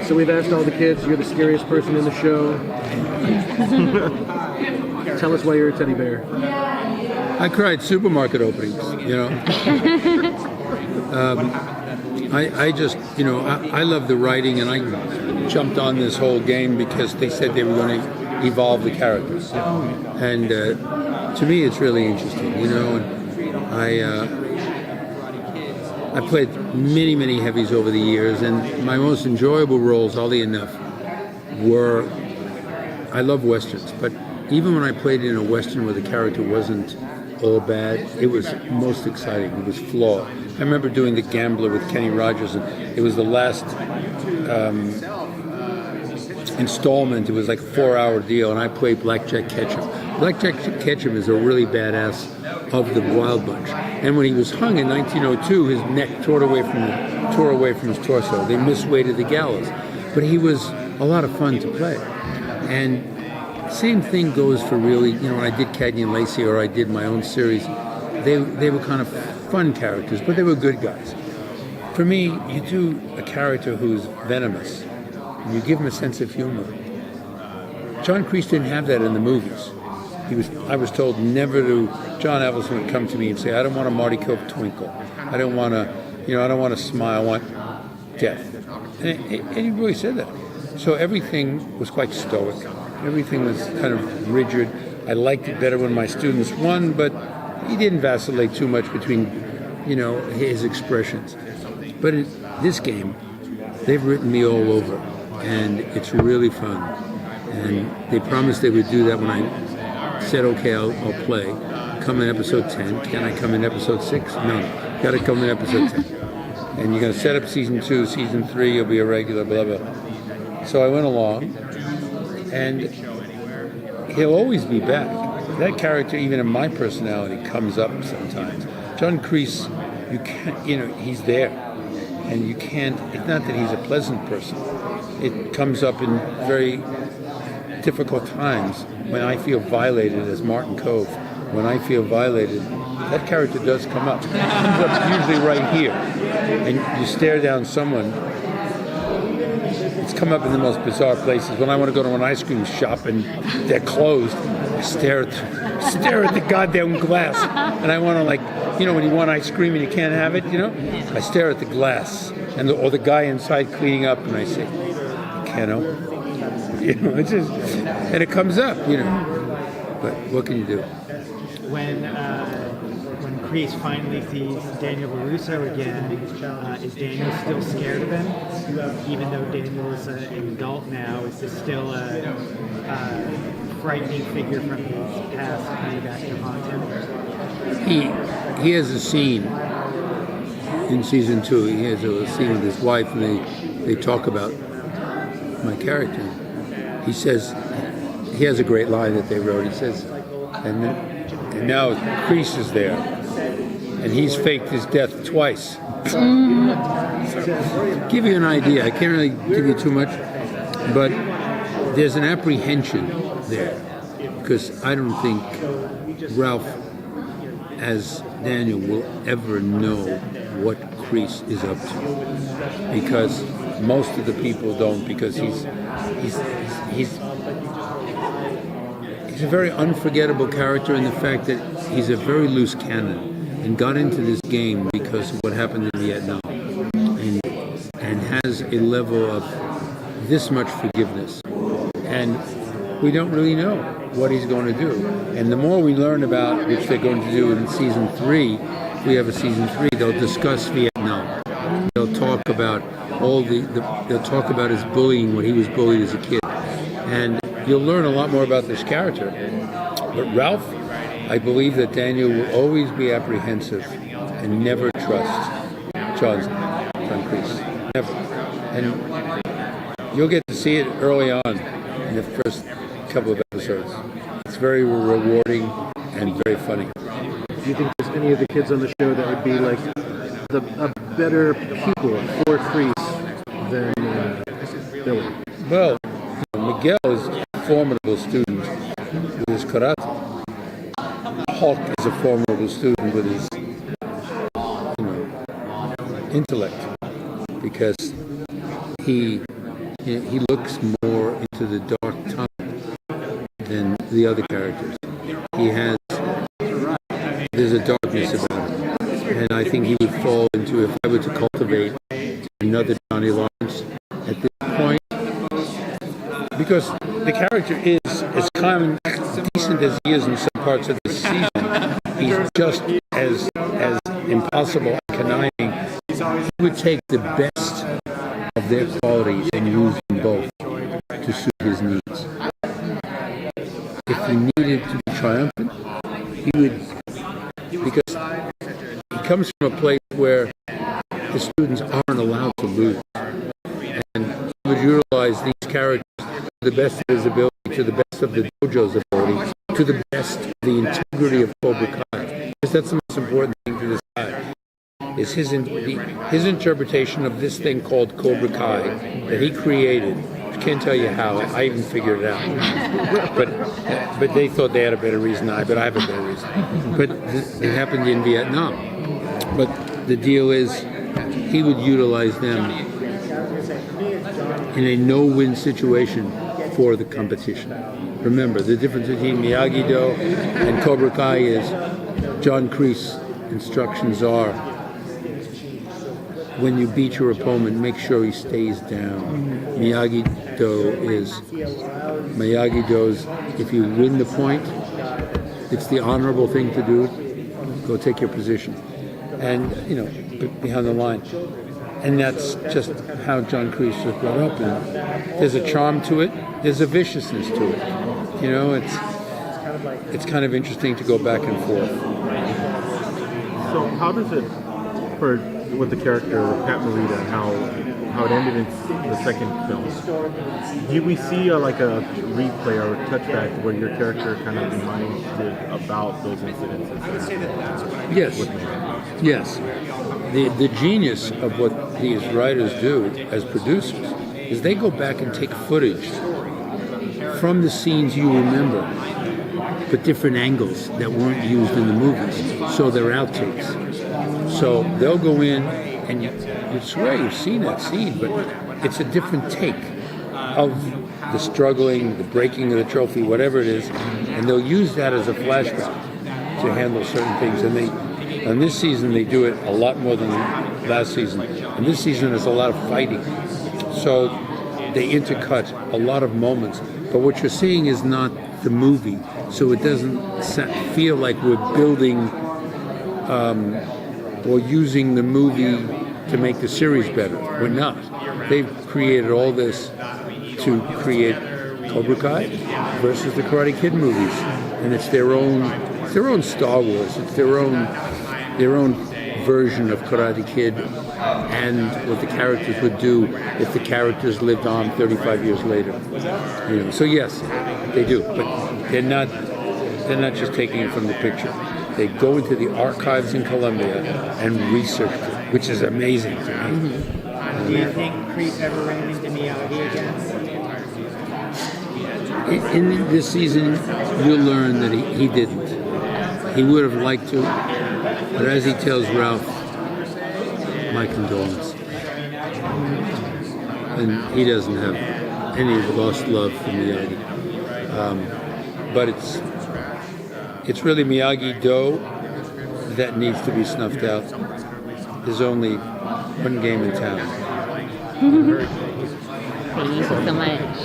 So we've asked all the kids, you're the scariest person in the show. Tell us why you're a teddy bear. I cried supermarket openings, you know. I just, you know, I love the writing, and I jumped on this whole game because they said they were going to evolve the characters. And to me, it's really interesting, you know. And I played many heavies over the years, and my most enjoyable roles, oddly enough, were, I love Westerns, but even when I played in a Western where the character wasn't all bad, it was most exciting. It was flawed. I remember doing The Gambler with Kenny Rogers, and it was the last installment. It was like a 4-hour deal, and I played Blackjack Ketchum. Blackjack Ketchum is a really badass of the Wild Bunch. And when he was hung in 1902, his neck tore away from his torso. They misweighted the gallows. But he was a lot of fun to play. And same thing goes for really, you know, when I did Cagney and Lacey or I did my own series, they were kind of fun characters, but they were good guys. For me, you do a character who's venomous, and you give him a sense of humor. John Kreese didn't have that in the movies. I was told never to. John Avildsen would come to me and say, "I don't want a Marty Cove twinkle. I don't want to, you know, I don't want to smile. I want death." And he really said that. So everything was quite stoic. Everything was kind of rigid. I liked it better when my students won, but he didn't vacillate too much between, you know, his expressions. But in this game, they've written me all over, and it's really fun. And they promised they would do that when I said, okay, I'll play. Come in episode 10. Can I come in episode 6? No. Got to come in episode 10. And you're going to set up season 2, season 3, you'll be a regular, blah, blah. So I went along, and he'll always be back. That character, even in my personality, comes up sometimes. John Kreese, you can't, you know, he's there. And you can't, it's not that he's a pleasant person. It comes up in very difficult times when I feel violated as Martin Kove. When I feel violated, that character does come up. It comes up usually right here. And you stare down someone. It's come up in the most bizarre places. When I want to go to an ice cream shop and they're closed, I stare at the goddamn glass. And I want to, like, you know, when you want ice cream and you can't have it, you know? I stare at the glass or the guy inside cleaning up, and I say, Keno. You know, it's just, and it comes up, you know. But what can you do? When Kreese finally sees Daniel LaRusso again, is Daniel still scared of him? Even though Daniel is an adult now, is this still a frightening figure from his past coming back to haunt him? He has a scene in season 2. He has a scene with his wife, and they talk about my character. He says, he has a great line that they wrote. He says, and now Kreese is there, and he's faked his death twice. So, give you an idea. I can't really give you too much, but there's an apprehension there, because I don't think Ralph, as Daniel, will ever know what Kreese is up to, because most of the people don't, because he's a very unforgettable character in the fact that he's a very loose cannon and got into this game because of what happened in Vietnam, and has a level of this much forgiveness, and we don't really know what he's going to do. And the more we learn about, which they're going to do in season 3, if we have a season 3, they'll discuss Vietnam. They'll talk about they'll talk about his bullying, when he was bullied as a kid, and you'll learn a lot more about this character. But Ralph, I believe that Daniel will always be apprehensive and never trust John Kreese. Never. And you'll get to see it early on in the first couple of episodes. It's very rewarding and very funny. Do you think there's any of the kids on the show that would be like a better pupil for Kreese than Billy? Well, Miguel is a formidable student with his karate. Hulk is a formidable student with his, intellect, because he he looks more into the dark tunnel than the other characters. There's a darkness about him. And I think he would fall into, if I were to cultivate another Johnny Lawrence at this point, because the character is as decent as he is in some parts of the season, he's just as impossible and conniving. He would take the best of their qualities and use them both to suit his needs. If he needed to be triumphant, he would, because he comes from a place where the students aren't allowed to lose. And he would utilize these characters to the best of his ability, to the best of the dojo's ability, to the best of the integrity of Cobra Kai. Because that's the most important thing to this guy, is his interpretation of this thing called Cobra Kai that he created. I can't tell you how. I even figured it out. But they thought they had a better reason than I, but I have a better reason. But it happened in Vietnam. But the deal is, he would utilize them in a no-win situation for the competition. Remember, the difference between Miyagi-Do and Cobra Kai is John Kreese instructions are, when you beat your opponent, make sure he stays down. Miyagi-Do's, if you win the point, it's the honorable thing to do. Go take your position. And, behind the line. And that's just how John Kreese was brought up. And there's a charm to it. There's a viciousness to it. It's kind of interesting to go back and forth. So how does it, with the character Pat Morita, and how it ended in the second film, do we see a replay or a touchback where your character kind of reminds about those incidents? Yes. The genius of what these writers do as producers is they go back and take footage from the scenes you remember, but different angles that weren't used in the movies, so they're outtakes. So they'll go in, and you swear you've seen that scene, but it's a different take of the struggling, the breaking of the trophy, whatever it is, and they'll use that as a flashback to handle certain things. And this season they do it a lot more than last season. And this season there's a lot of fighting. So they intercut a lot of moments. But what you're seeing is not the movie, so it doesn't feel like we're building or using the movie to make the series better. We're not. They've created all this to create Cobra Kai versus the Karate Kid movies, and it's their own Star Wars. It's their own version of Karate Kid and what the characters would do if the characters lived on 35 years later. So yes, they do, but they're not just taking it from the picture. They go into the archives in Colombia and research it, which is amazing to me. Mm-hmm. Do you think Kreese ever ran into Miyagi again? In this season, you'll learn that he didn't. He would have liked to, but as he tells Ralph, my condolences. And he doesn't have any lost love for Miyagi. But it's really Miyagi-Do that needs to be snuffed out. There's only one game in town. Thank you so much.